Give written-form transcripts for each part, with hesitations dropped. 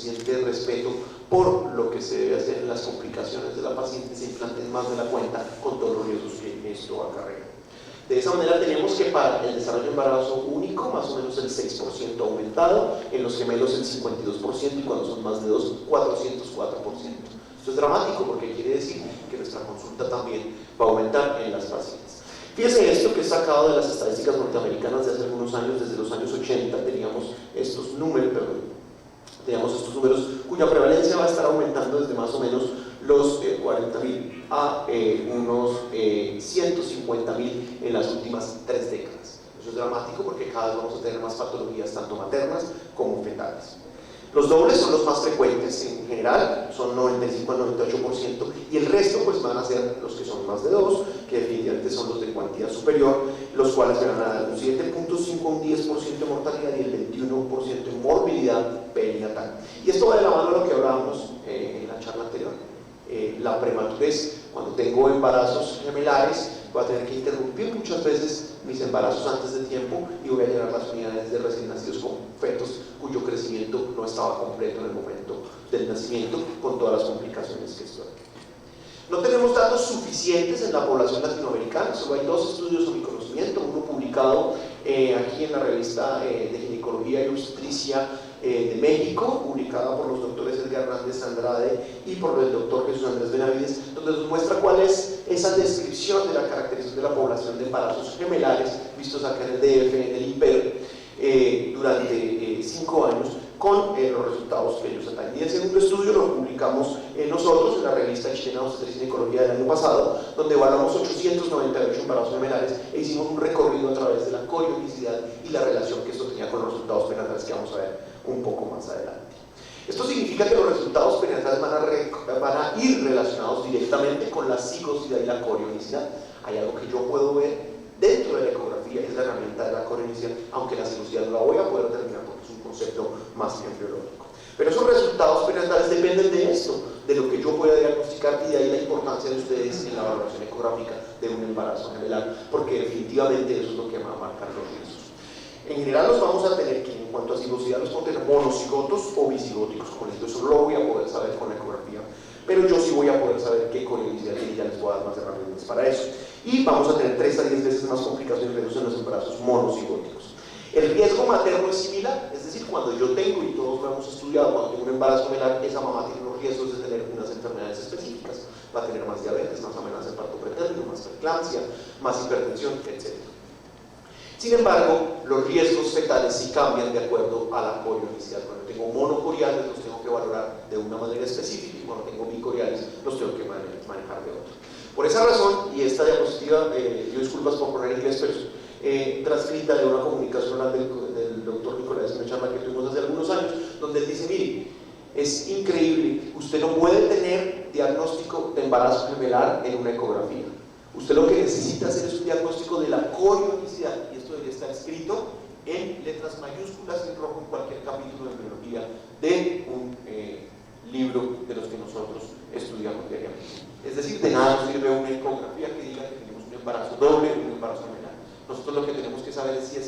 suficiente respeto por lo que se debe hacer en las complicaciones de la paciente, se implanten más de la cuenta con todos los riesgos que esto acarrea. De esa manera tenemos que para el desarrollo de embarazo único, más o menos el 6% aumentado, en los gemelos el 52% y cuando son más de 2, 404%. Esto es dramático porque quiere decir que nuestra consulta también va a aumentar en las pacientes. Fíjense esto que es sacado de las estadísticas norteamericanas de hace algunos años, desde los años 80 teníamos estos números, cuya prevalencia va a estar aumentando desde más o menos los 40.000 a unos 150.000 en las últimas 3 décadas. Eso es dramático porque cada vez vamos a tener más patologías tanto maternas como fetales. Los dobles son los más frecuentes en general, son 95 al 98%, y el resto pues van a ser los que son más de 2, que definitivamente son los de cuantía superior, los cuales van a dar un 7.5 a un 10% de mortalidad y el 21% de morbilidad perinatal. Y esto va de la mano a lo que hablábamos en la charla anterior. La prematurez, cuando tengo embarazos gemelares, voy a tener que interrumpir muchas veces mis embarazos antes de tiempo y voy a llenar las unidades de recién nacidos con fetos cuyo crecimiento no estaba completo en el momento del nacimiento, con todas las complicaciones que esto hay. No tenemos datos suficientes en la población latinoamericana, solo hay 2 estudios a mi conocimiento, uno publicado aquí en la revista de Ginecología y Obstetricia de México, publicada por los doctores Edgar Hernández Andrade y por el doctor Jesús Andrés Benavides, donde nos muestra cuál es esa descripción de la caracterización de la población de embarazos gemelares vistos acá en el DF, en el IMPER, durante 5 años, con los resultados que ellos atañen. Y el segundo estudio lo publicamos nosotros en la revista chilena de Obstetricia y Ginecología del año pasado, donde evaluamos 898 embarazos gemelares e hicimos un recorrido a través de la corionicidad y la relación que esto tenía con los resultados perinatales que vamos a ver un poco más adelante. Esto significa que los resultados perinatales van a ir relacionados directamente con la cigosidad y la corionicidad. Hay algo que yo puedo ver dentro de la ecografía, es la herramienta de la corionicidad, aunque la cigosidad no la voy a poder determinar porque es un concepto más embriológico. Pero esos resultados perinatales dependen de esto, de lo que yo pueda diagnosticar, y de ahí la importancia de ustedes en la valoración ecográfica de un embarazo gemelar, porque definitivamente eso es lo que va a marcar los riesgos. En general los vamos a tener que, en cuanto a cigosidad, los podemos tener monocigotos o bisigóticos. Con esto eso no lo voy a poder saber con la ecografía, pero yo sí voy a poder saber qué corionicidad tiene y ya les voy a dar más herramientas para eso. Y vamos a tener 3 a 10 veces más complicaciones en los embarazos monocigóticos. El riesgo materno es similar, es decir, cuando yo tengo, y todos lo hemos estudiado, cuando tengo un embarazo gemelar, esa mamá tiene unos riesgos de tener unas enfermedades específicas. Va a tener más diabetes, más amenaza de parto pretérmino, más preeclampsia, más hipertensión, etc. Sin embargo, los riesgos fetales sí cambian de acuerdo a la corionicidad. Cuando tengo monocoriales los tengo que valorar de una manera específica y cuando tengo bicoriales los tengo que manejar de otra. Por esa razón, y esta diapositiva, yo disculpas por poner en inglés, pero transcrita de una comunicación oral del doctor Nicolás, una charla que tuvimos hace algunos años, donde él dice, mire, es increíble, usted no puede tener diagnóstico de embarazo gemelar en una ecografía. Usted lo que necesita hacer es un diagnóstico de la corionicidad, y esto debería estar escrito en letras mayúsculas en rojo en cualquier capítulo de embriología de un libro de los que nosotros estudiamos diariamente. Es decir, de nada nos sirve una ecografía que diga que tenemos un embarazo doble o un embarazo gemelar. Nosotros lo que tenemos que saber es si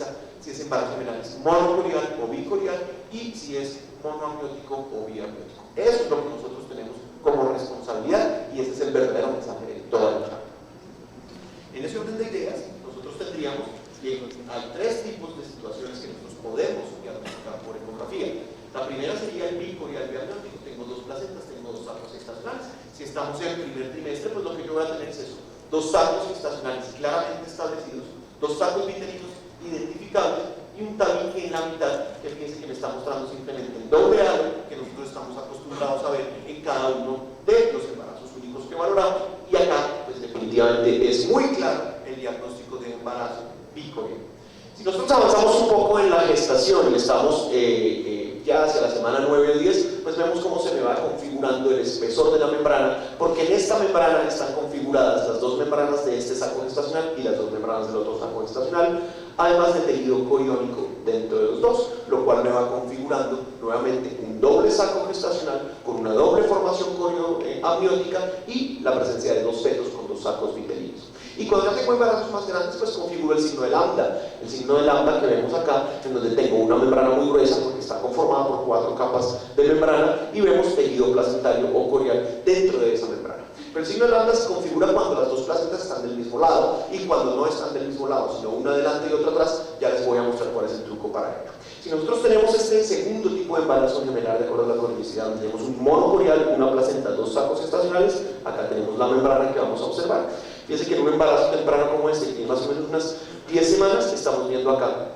ese embarazo gemelar es monocorial o bicorial y si es monoamniótico o biamniótico. Eso es lo que nosotros tenemos como responsabilidad y ese es el verdadero mensaje de toda la charla. En ese orden de ideas, nosotros tendríamos que hay 3 tipos de situaciones que nosotros podemos diagnosticar por ecografía. La primera sería el bicorial biamniótico. Tengo 2 placentas, tengo 2 sacos gestacionales. Si estamos en el primer trimestre, pues lo que yo voy a tener es eso: 2 sacos gestacionales claramente establecidos, 2 sacos viterinos identificables y un tabique en la mitad que fíjense que me está mostrando simplemente el doble halo que nosotros estamos acostumbrados a ver en cada uno de los embarazos únicos que valoramos. Y acá, pues definitivamente es muy claro el diagnóstico de embarazo bicorial. Si nosotros avanzamos un poco en la gestación y estamos ya hacia la semana 9 o 10, pues vemos cómo se me va configurando el espesor de la membrana, porque en esta membrana están configuradas las 2 membranas de este saco gestacional y las 2 membranas del otro saco gestacional, además de tejido coriónico dentro de los 2, lo cual me va configurando nuevamente un doble saco gestacional con una doble formación amniótica y la presencia de 2 fetos con 2 sacos viterinos. Y cuando ya tengo embarazos más grandes, pues configuro el signo de lambda. El signo de lambda que vemos acá, en donde tengo una membrana muy gruesa, porque está conformada por 4 capas de membrana, y vemos tejido placentario o corial dentro de esa membrana. Pero el signo de lambda se configura cuando las dos placentas están del mismo lado, y cuando no están del mismo lado, sino una adelante y otra atrás. Ya les voy a mostrar cuál es el truco para ello. Si nosotros tenemos este segundo tipo de embarazo gemelar de acuerdo a la coronicidad, donde tenemos un monocorial, una placenta, 2 sacos gestacionales, acá tenemos la membrana que vamos a observar. Fíjense que en un embarazo temprano como este, que tiene más o menos unas 10 semanas, estamos viendo acá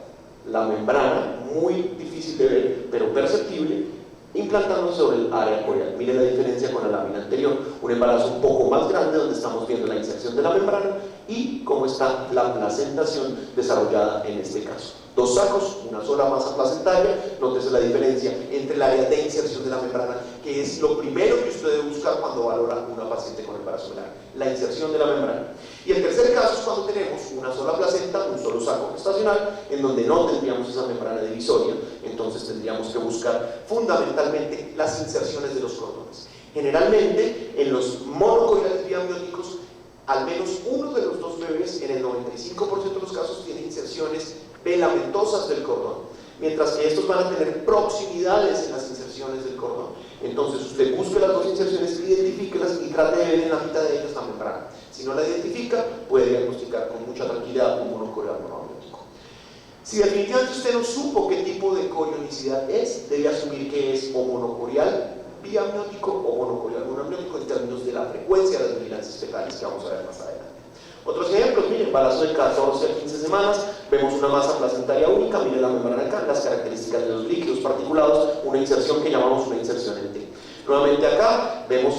la membrana, muy difícil de ver, pero perceptible, implantándose sobre el área corial. Miren la diferencia con la lámina anterior, un embarazo un poco más grande donde estamos viendo la inserción de la membrana y cómo está la placentación desarrollada en este caso. 2 sacos, una sola masa placentaria. Nótese la diferencia entre el área de inserción de la membrana, que es lo primero que usted debe buscar cuando valora una paciente con embarazo gemelar, la inserción de la membrana. Y el tercer caso es cuando tenemos una sola placenta, un solo saco gestacional, en donde no tendríamos esa membrana divisoria. Entonces tendríamos que buscar fundamentalmente las inserciones de los cordones. Generalmente en los monocoriales biamnióticos, al menos uno de los 2 bebés, en el 95% de los casos, tiene inserciones velamentosas del cordón, mientras que estos van a tener proximidades en las inserciones del cordón. Entonces usted busque las 2 inserciones, identifíquelas y trate de ver en la mitad de ellas la membrana. Si no la identifica, puede diagnosticar con mucha tranquilidad un monocorial monoamniótico. Si definitivamente usted no supo qué tipo de corionicidad es, debe asumir que es o monocorial biamniótico o monocorial monoamniótico en términos de la frecuencia de las vigilancias fetales que vamos a ver más adelante. Otros ejemplos, miren, embarazo de 14 a 15 semanas, vemos una masa placentaria única, miren la membrana acá, las características de los líquidos particulados, una inserción que llamamos una inserción en T. Nuevamente acá vemos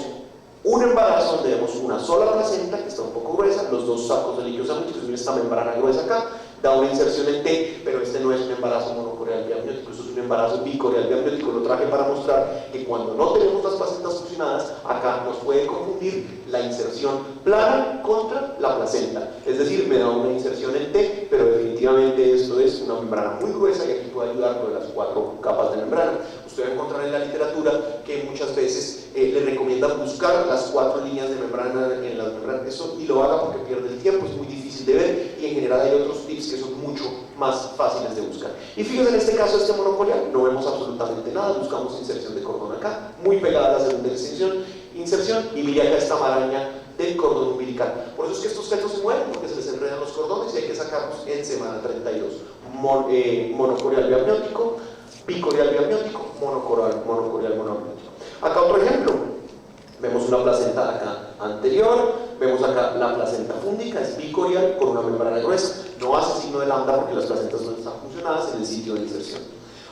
un embarazo donde vemos una sola placenta que está un poco gruesa, los 2 sacos de líquidos amnióticos, miren esta membrana gruesa acá, da una inserción en T, pero este no es un embarazo monocorial biamniótico, esto es un embarazo bicorial biamniótico. Lo traje para mostrar que cuando no tenemos las placentas fusionadas, acá nos puede confundir la inserción plana contra la placenta, es decir, me da una inserción en T, pero definitivamente esto es una membrana muy gruesa y aquí puede ayudar con las 4 capas de membrana. Usted va a encontrar en la literatura que muchas veces le recomiendan buscar las 4 líneas de membrana en las membranas, eso y lo haga porque pierde el tiempo, es muy difícil de ver y en general hay otros tips que son mucho más fáciles de buscar. Y fíjense en este caso este monocorial, no vemos absolutamente nada, buscamos inserción de cordón acá, muy pegada a la segunda inserción y mire acá esta maraña del cordón umbilical. Por eso es que estos fetos se mueren, porque se les enredan los cordones y hay que sacarlos en semana 32. Monocorial biamniótico, bicorial biamniótico, monocorial monoamniótico. Acá otro ejemplo, vemos una placenta acá anterior, vemos acá la placenta fúndica, es bicorial con una membrana gruesa, no hace signo de lambda porque las placentas no están funcionadas en el sitio de inserción.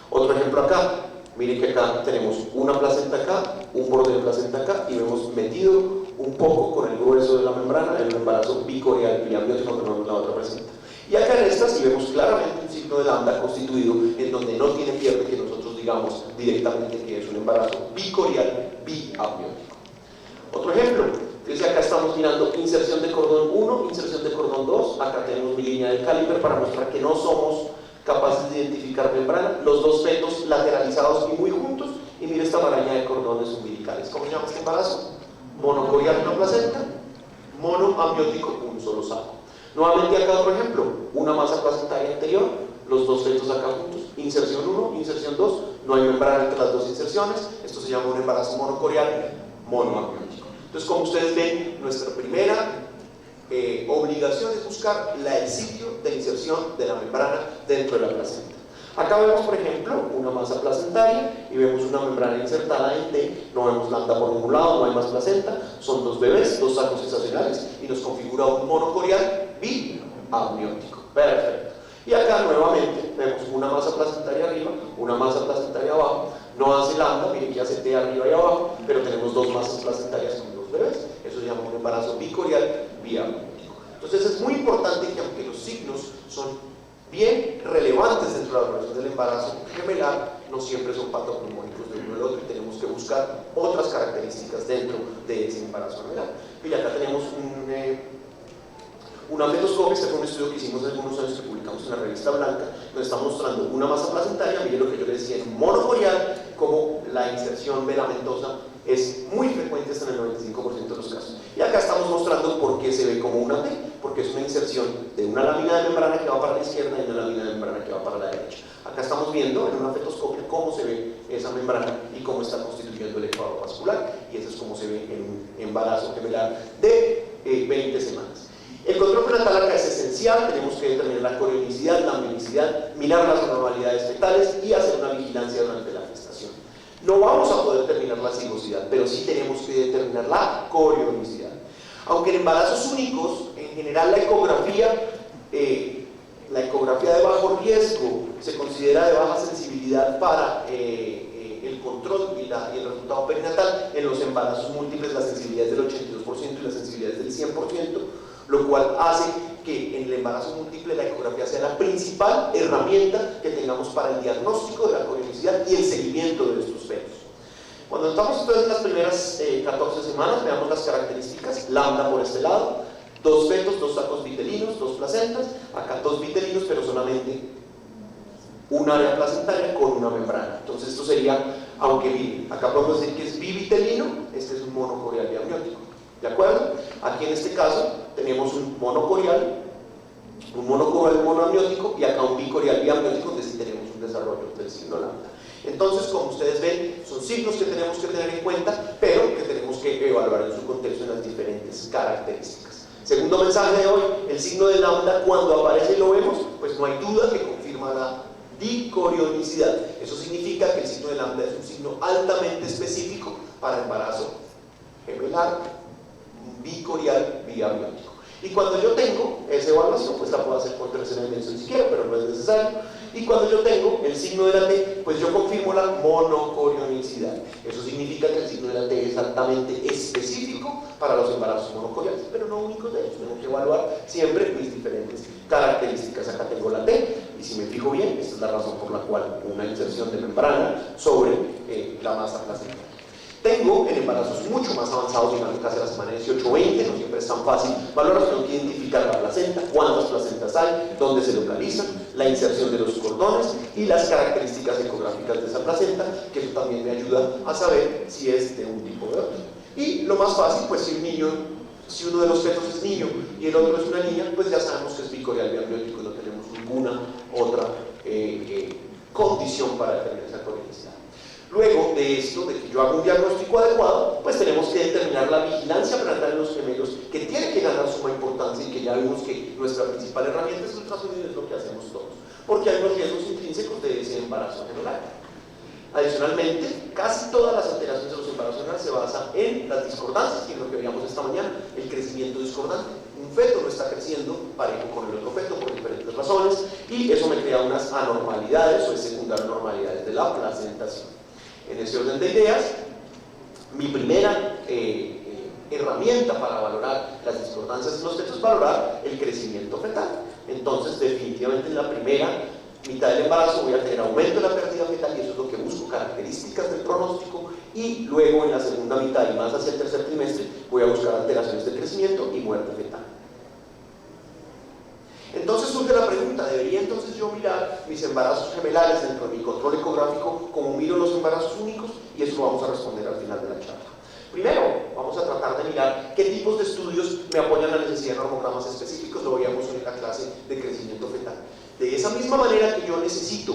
Otro ejemplo acá, miren que acá tenemos una placenta acá, un borde de placenta acá y vemos metido un poco con el grueso de la membrana en un embarazo bicorial biamniótico que no vemos la otra placenta. Y acá en esta sí vemos claramente un signo de lambda constituido en donde no tiene pierde que nosotros digamos directamente que es un embarazo bicorial biamniótico. Otro ejemplo, fíjense acá estamos mirando inserción de cordón 1, inserción de cordón 2, acá tenemos mi línea de Caliper para mostrar que no somos capaces de identificar membrana, los 2 fetos lateralizados y muy juntos, y mire esta maraña de cordones umbilicales. ¿Cómo se llama este embarazo? Monocorial una placenta, monoamniótico un solo saco. Nuevamente acá otro ejemplo, una masa placentaria anterior, los 2 fetos acá juntos, inserción 1, inserción 2, no hay membrana entre las 2 inserciones, esto se llama un embarazo monocorial monoamniótico. Entonces, como ustedes ven, nuestra primera obligación es buscar el sitio de inserción de la membrana dentro de la placenta. Acá vemos, por ejemplo, una masa placentaria y vemos una membrana insertada en T, no vemos lambda por ningún lado, no hay más placenta, son 2 bebés, 2 sacos gestacionales y nos configura un monocorial biamniótico. Perfecto. Y acá nuevamente vemos una masa placentaria arriba, una masa placentaria abajo, no hace lambda, miren que hace T arriba y abajo, pero tenemos 2 masas placentarias con 2 bebés, eso se llama un embarazo bicorial biamniótico. Entonces es muy importante que aunque los signos son bien relevantes dentro de la valoración del embarazo gemelar, no siempre son patognomónicos de uno del otro y tenemos que buscar otras características dentro de ese embarazo gemelar. Y acá tenemos una fetoscopia, este fue un estudio que hicimos hace algunos años que publicamos en la revista Blanca, donde está mostrando una masa placentaria, miren lo que yo les decía, en monocorial, como la inserción velamentosa es muy frecuente hasta en el 95% de los casos. Y acá estamos mostrando por qué se ve como una T, porque es una inserción de una lámina de membrana que va para la izquierda y una lámina de membrana que va para la derecha. Acá estamos viendo en una fetoscopia cómo se ve esa membrana y cómo está constituyendo el ecuador vascular, y eso es como se ve en un embarazo gemelar de 20 semanas. El control prenatal acá es esencial, tenemos que determinar la corionicidad, la amnionicidad, mirar las anormalidades fetales y hacer una vigilancia durante la gestación. No vamos a poder determinar la cigosidad, pero sí tenemos que determinar la corionicidad. Aunque en embarazos únicos, en general la ecografía de bajo riesgo se considera de baja sensibilidad para el control y el resultado perinatal. En los embarazos múltiples la sensibilidad es del 82% y la sensibilidad es del 100%, lo cual hace que en el embarazo múltiple la ecografía sea la principal herramienta que tengamos para el diagnóstico de la corionicidad y el seguimiento de estos fetos. Cuando estamos entonces en las primeras 14 semanas, veamos las características. Lambda por este lado, 2 fetos, 2 sacos vitelinos, 2 placentas, acá 2 vitelinos, pero solamente un área placentaria con una membrana. Entonces esto sería, aunque miren, acá podemos decir que es bivitelino, este es un monocorial biamniótico, ¿de acuerdo? Aquí en este caso tenemos un monocorial monoamniótico y acá un bicorial biamniótico, donde sí tenemos un desarrollo del signo lambda. Entonces, como ustedes ven, son signos que tenemos que tener en cuenta, pero que tenemos que evaluar en su contexto en las diferentes características. Segundo mensaje de hoy, el signo de lambda cuando aparece y lo vemos, pues no hay duda que confirma la dicorionicidad. Eso significa que el signo de lambda es un signo altamente específico para embarazo gemelar, bicorial, biamniótico. Y cuando yo tengo esa evaluación, pues la puedo hacer por tercera dimensión si quiero, pero no es necesario. Y cuando yo tengo el signo de la T, pues yo confirmo la monocorionicidad. Eso significa que el signo de la T es altamente específico para los embarazos monocoriales, pero no únicos de ellos. Tengo que evaluar siempre mis diferentes características. Acá tengo la T, y si me fijo bien, esta es la razón por la cual una inserción de membrana sobre la masa placentaria. Tengo en embarazos mucho más avanzados, llegando casi a la semana 18 o 20, no siempre es tan fácil valorar, tengo que identificar la placenta, cuántas placentas hay, dónde se localizan, la inserción de los cordones y las características ecográficas de esa placenta, que eso también me ayuda a saber si es de un tipo o de otro. Y lo más fácil, pues si uno de los fetos es niño y el otro es una niña, pues ya sabemos que es bicorial biamniótico y no tenemos ninguna otra condición para determinar esa corionicidad. Luego de esto, de que yo haga un diagnóstico adecuado, pues tenemos que determinar la vigilancia prenatal en los gemelos, que tiene que ganar suma importancia y que ya vimos que nuestra principal herramienta es el ultrasonido, es lo que hacemos todos, porque hay unos riesgos intrínsecos de ese embarazo gemelar. Adicionalmente, casi todas las alteraciones de los embarazos gemelales se basan en las discordancias, y en lo que veíamos esta mañana, el crecimiento discordante. Un feto no está creciendo parejo con el otro feto por diferentes razones, y eso me crea unas anormalidades o secundar anormalidades de la placentación. En ese orden de ideas, mi primera herramienta para valorar las discordancias de los fetos es valorar el crecimiento fetal. Entonces, definitivamente en la primera mitad del embarazo voy a tener aumento de la pérdida fetal, y eso es lo que busco, características del pronóstico, y luego en la segunda mitad y más hacia el tercer trimestre voy a buscar alteraciones de crecimiento y muerte fetal. Entonces surge la pregunta, ¿debería entonces yo mirar mis embarazos gemelares dentro de mi control ecográfico como miro los embarazos únicos? Y eso lo vamos a responder al final de la charla. Primero, vamos a tratar de mirar qué tipos de estudios me apoyan la necesidad de normogramas específicos, lo veíamos en la clase de crecimiento fetal. De esa misma manera que yo necesito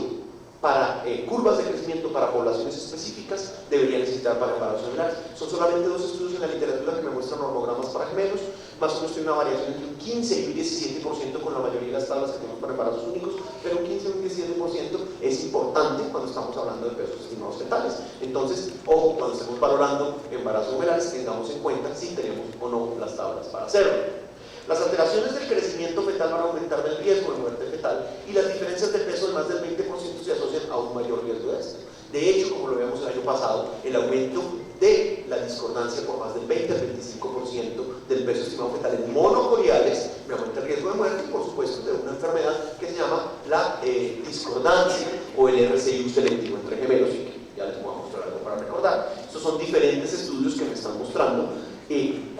para curvas de crecimiento para poblaciones específicas, debería necesitar para embarazos gemelares. Son solamente 2 estudios en la literatura que me muestran normogramas para gemelos, más o menos tiene una variación entre un 15 y un 17% con la mayoría de las tablas que tenemos para embarazos únicos, pero un 15 y un 17% es importante cuando estamos hablando de pesos estimados fetales. Entonces, ojo, cuando estemos valorando embarazos gemelares, tengamos en cuenta si tenemos o no las tablas para hacerlo. Las alteraciones del crecimiento fetal van a aumentar el riesgo de muerte fetal, y las diferencias de peso de más del 20% se asocian a un mayor riesgo de esto. De hecho, como lo vimos el año pasado, el aumento de la discordancia por más del 20 al 25% del peso estimado fetal en monocoriales me aumenta el riesgo de muerte, y por supuesto de una enfermedad que se llama la discordancia o el RCIU selectivo entre gemelos, y que ya les voy a mostrar algo para recordar. Estos son diferentes estudios que me están mostrando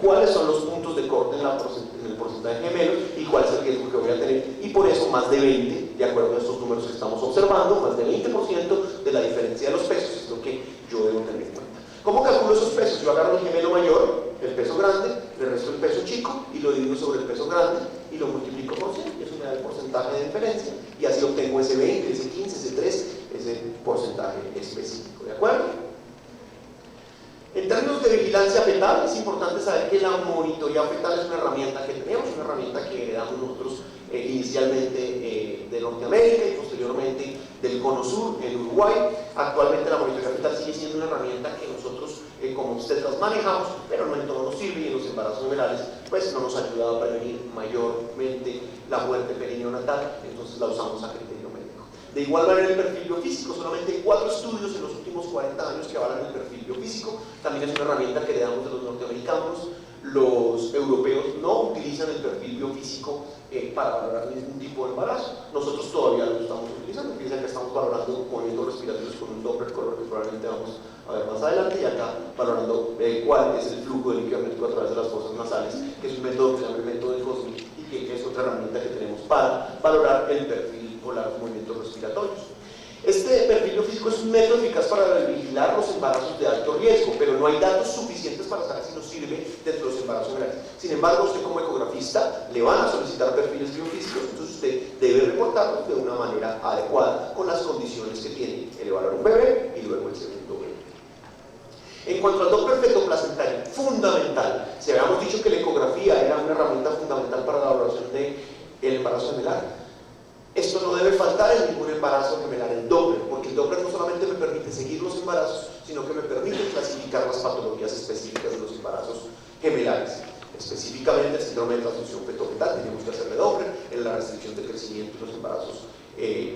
cuáles son los puntos de corte en el porcentaje de gemelos y cuál es el riesgo que voy a tener, y por eso más de 20, de acuerdo a estos números que estamos observando, más de 20% de la diferencia de los pesos es lo que yo ¿Cómo calculo esos pesos? Yo agarro el gemelo mayor, el peso grande, le resto el peso chico y lo divido sobre el peso grande y lo multiplico por 100, y eso me da el porcentaje de diferencia, y así obtengo ese 20, ese 15, ese 3, ese porcentaje específico, ¿de acuerdo? En términos de vigilancia fetal, es importante saber que la monitoría fetal es una herramienta que tenemos, una herramienta que heredamos nosotros inicialmente de Norteamérica y posteriormente del Cono Sur en Uruguay. Actualmente la monitoría fetal sigue siendo una herramienta que nosotros como obstetras manejamos, pero no en todo nos sirve, y en los embarazos neonatales pues no nos ha ayudado a prevenir mayormente la muerte perineonatal, entonces la usamos a criterio médico. De igual manera el perfil biofísico, solamente hay 4 estudios en los últimos 40 años que avalan el perfil biofísico, también es una herramienta que heredamos de los norteamericanos. Los europeos no utilizan el perfil biofísico para valorar ningún tipo de embarazo. Nosotros todavía lo estamos utilizando. Fíjense que estamos valorando movimientos respiratorios con un Doppler color que probablemente vamos a ver más adelante, y acá valorando cuál es el flujo de líquido amniótico a través de las fosas nasales, que es un método que se llama el método de Cosmi, y que es otra herramienta que tenemos para valorar el perfil o los movimientos respiratorios. Este perfil biofísico es un método eficaz para vigilar los embarazos de alto riesgo, pero no hay datos suficientes para saber si nos sirve dentro de los embarazos grandes. Sin embargo, usted como ecografista le van a solicitar perfiles biofísicos, entonces usted debe reportarlos de una manera adecuada con las condiciones que tiene el evaluar un bebé y luego el segundo bebé. En cuanto al Doppler feto-placentario, fundamental. Si habíamos dicho que la ecografía era una herramienta fundamental para la valoración del embarazo gemelar, esto no debe faltar en ningún embarazo gemelar, el Doppler, porque el Doppler no solamente me permite seguir los embarazos, sino que me permite clasificar las patologías específicas de los embarazos gemelares. Específicamente el síndrome de transfusión feto-fetal, tenemos que hacerle Doppler. En la restricción de crecimiento de los embarazos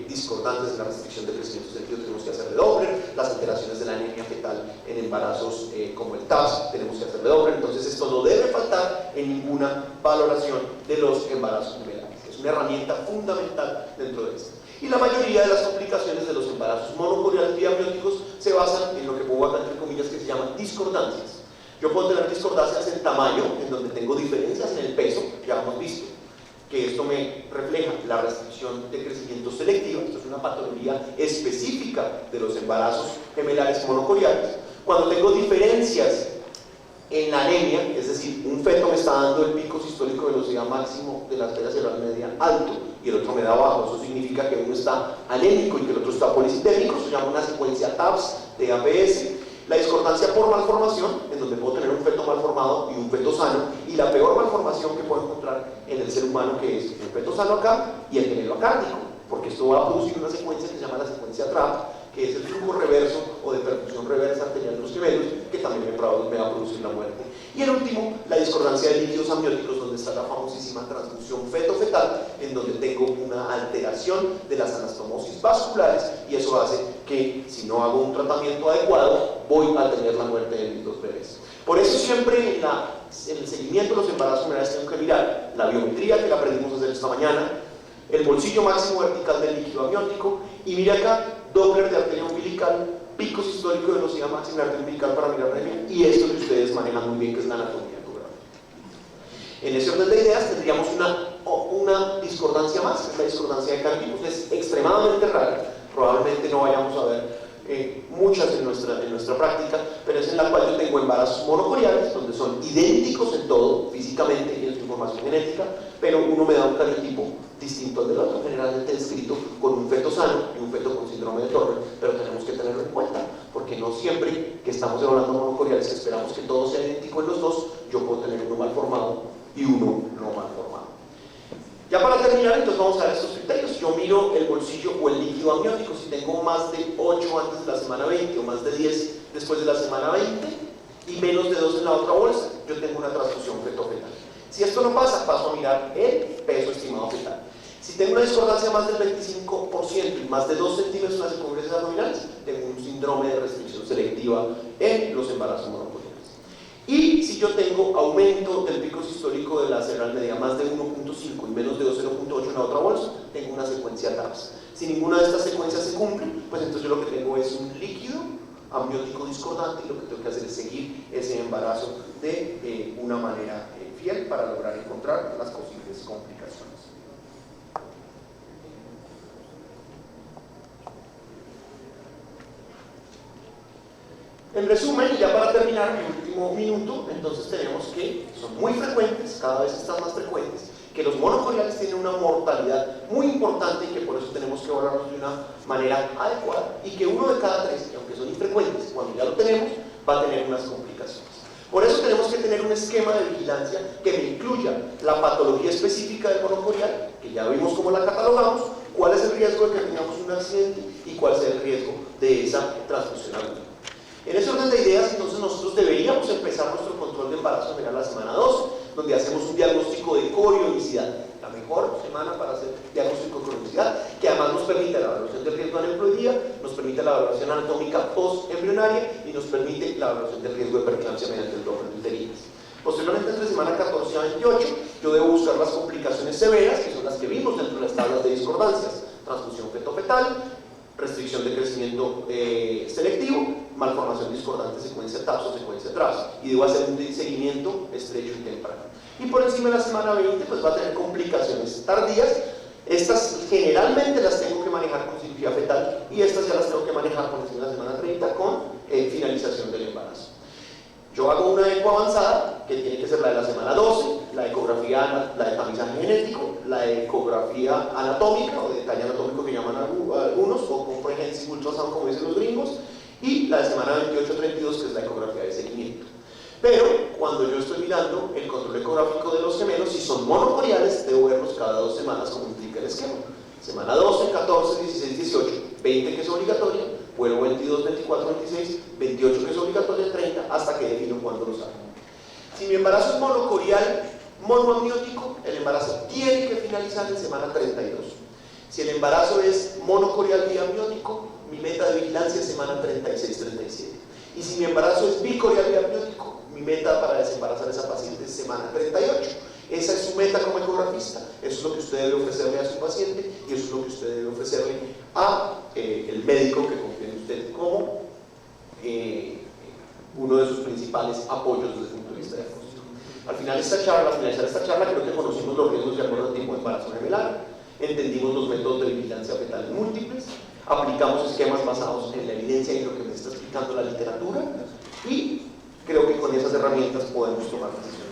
discordantes, en la restricción de crecimiento sentido, tenemos que hacerle Doppler. Las alteraciones de la anemia fetal en embarazos como el TAPS, tenemos que hacerle Doppler. Entonces esto no debe faltar en ninguna valoración de los embarazos gemelares. Es una herramienta fundamental dentro de esto. Y la mayoría de las complicaciones de los embarazos monocoriales biamnióticos se basan en lo que pongo acá entre comillas que se llaman discordancias. Yo puedo tener discordancias en tamaño, en donde tengo diferencias en el peso, ya hemos visto que esto me refleja la restricción de crecimiento selectiva. Esto es una patología específica de los embarazos gemelares monocoriales. Cuando tengo diferencias en la anemia, es decir, un feto me está dando el pico sistólico de velocidad máximo de la arteria cerebral media alto y el otro me da bajo, eso significa que uno está anémico y que el otro está policitémico, se llama una secuencia TAPS de APS. La discordancia por malformación, en donde puedo tener un feto malformado y un feto sano, y la peor malformación que puedo encontrar en el ser humano, que es el feto sano acá y el gemelo acárdico, porque esto va a producir una secuencia que se llama la secuencia TRAP, que es el flujo reverso o de perfusión reversa arterial de los gemelos, que también me va a producir la muerte. Y el último, la discordancia de líquidos amnióticos, donde está la famosísima transfusión feto-fetal, en donde tengo una alteración de las anastomosis vasculares, y eso hace que si no hago un tratamiento adecuado, voy a tener la muerte de mis 2 bebés. Por eso siempre en el seguimiento de los embarazos gemelares tengo que mirar la biometría, que la aprendimos desde esta mañana, el bolsillo máximo vertical del líquido amniótico, y mira acá, Doppler de arteria umbilical, pico sistólico de velocidad máxima de arteria umbilical para mirar anemia, y esto que ustedes manejan muy bien, que es la anatomía ecográfica. En ese orden de ideas tendríamos una discordancia más, que es la discordancia de cartipos. Es extremadamente rara, probablemente no vayamos a ver muchas en nuestra práctica, pero es en la cual yo tengo embarazos monocoriales, donde son idénticos en todo, físicamente y en su información genética, pero uno me da un cariotipo distinto al del otro, generalmente descrito con un feto sano y un feto con síndrome de Turner, pero tenemos que tenerlo en cuenta, porque no siempre que estamos evaluando monocoriales, que esperamos que todo sea idéntico en los dos, yo puedo tener uno mal formado y uno no mal formado. Ya para terminar, entonces vamos a ver estos criterios. Yo miro el bolsillo o el líquido amniótico. Si tengo más de 8 antes de la semana 20 o más de 10 después de la semana 20 y menos de 2 en la otra bolsa, yo tengo una transfusión feto-fetal. Si esto no pasa, paso a mirar el peso estimado fetal. Si tengo una discordancia más del 25% y más de 2 centímetros en las circunferencias abdominales, tengo un síndrome de restricción selectiva en los embarazos monocoriales. Y si yo tengo aumento del pico sistólico de la cerebral media más de 1.5 y menos de 0.8 en la otra bolsa, tengo una secuencia TAPS. Si ninguna de estas secuencias se cumple, pues entonces yo lo que tengo es un líquido amniótico discordante, y lo que tengo que hacer es seguir ese embarazo de una manera fiel para lograr encontrar las posibles complicaciones. En resumen, y ya para terminar mi último minuto, entonces tenemos que son muy frecuentes, cada vez están más frecuentes, que los monocoriales tienen una mortalidad muy importante y que por eso tenemos que evaluarlos de una manera adecuada, y que 1 de cada 3, aunque son infrecuentes, cuando ya lo tenemos, va a tener unas complicaciones. Por eso tenemos que tener un esquema de vigilancia que me incluya la patología específica del monocorial, que ya vimos cómo la catalogamos, cuál es el riesgo de que tengamos un accidente y cuál es el riesgo de esa transfusión aguda. En ese orden de ideas, entonces nosotros deberíamos empezar nuestro control de embarazo general la semana 2, donde hacemos un diagnóstico de corionicidad, la mejor semana para hacer diagnóstico de corionicidad, que además nos permite la evaluación del riesgo de aneuploidía, nos permite la evaluación anatómica post-embrionaria y nos permite la evaluación del riesgo de preeclampsia mediante el Doppler de uterinas. Posteriormente, entre semana 14 a 28, yo debo buscar las complicaciones severas, que son las que vimos dentro de las tablas de discordancias: transfusión feto-fetal, restricción de crecimiento selectivo, malformación discordante, secuencia TAPS o secuencia TRAPS, y debo hacer un seguimiento estrecho y temprano. Y por encima de la semana 20 pues va a tener complicaciones tardías. Estas generalmente las tengo que manejar con cirugía fetal, y estas ya las tengo que manejar por encima de la semana 30 con finalización del embarazo. Yo hago una eco avanzada, que tiene que ser la de la semana 12, la ecografía, la de tamizaje genético, la ecografía anatómica o de detalle anatómico que llaman algunos, o comprehensive ultrasound como dicen los gringos, y la de semana 28-32, que es la ecografía de seguimiento. Pero cuando yo estoy mirando el control ecográfico de los gemelos, si son monocoriales, debo verlos cada 2 semanas como implica el esquema. Semana 12, 14, 16, 18, 20 que es obligatoria, vuelo 22, 24, 26, 28 que es obligatoria, 30, hasta que defino cuándo los hago. Si mi embarazo es monocorial, monoamniótico, el embarazo tiene que finalizar en semana 32. Si el embarazo es monocorial biamniótico, mi meta de vigilancia es semana 36-37. Y si mi embarazo es bicorial biamniótico, mi meta para desembarazar a esa paciente es semana 38. Esa es su meta como ecografista, eso es lo que usted debe ofrecerle a su paciente y eso es lo que usted debe ofrecerle a el médico que confía en usted como uno de sus principales apoyos desde el punto de vista diagnóstico. Al finalizar esta charla, creo que conocimos los riesgos de acuerdo al tipo de embarazo gemelar, entendimos los métodos de vigilancia fetal en múltiples, aplicamos esquemas basados en la evidencia y lo que me está explicando la literatura, y creo que con esas herramientas podemos tomar decisiones.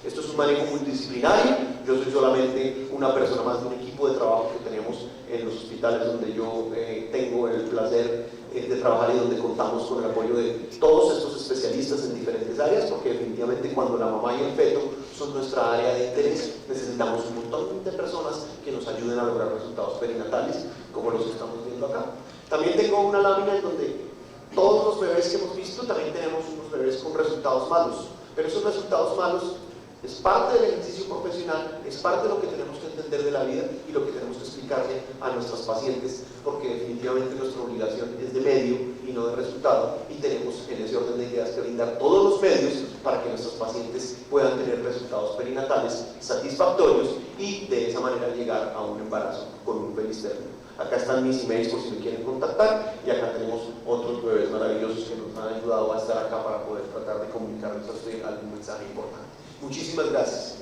Esto es un manejo multidisciplinario. Yo soy solamente una persona más de un equipo de trabajo que tenemos en los hospitales donde yo tengo el placer de trabajar y donde contamos con el apoyo de todos estos especialistas en diferentes áreas, porque definitivamente cuando la mamá y el feto son nuestra área de interés, necesitamos un montón de personas que nos ayuden a lograr resultados perinatales como los que estamos viendo acá. También tengo una lámina en donde todos los bebés que hemos visto, también tenemos unos bebés con resultados malos, pero esos resultados malos es parte del ejercicio profesional, es parte de lo que tenemos que entender de la vida y lo que tenemos que explicarle a nuestras pacientes, porque definitivamente nuestra obligación es de medio y no de resultado, y tenemos en ese orden de ideas que brindar todos los medios para que nuestros pacientes puedan tener resultados perinatales satisfactorios y de esa manera llegar a un embarazo con un feliz término. Acá están mis emails por si me quieren contactar, y acá tenemos otros bebés maravillosos que nos han ayudado a estar acá para poder tratar de comunicarles a usted algún mensaje importante. Muchísimas gracias.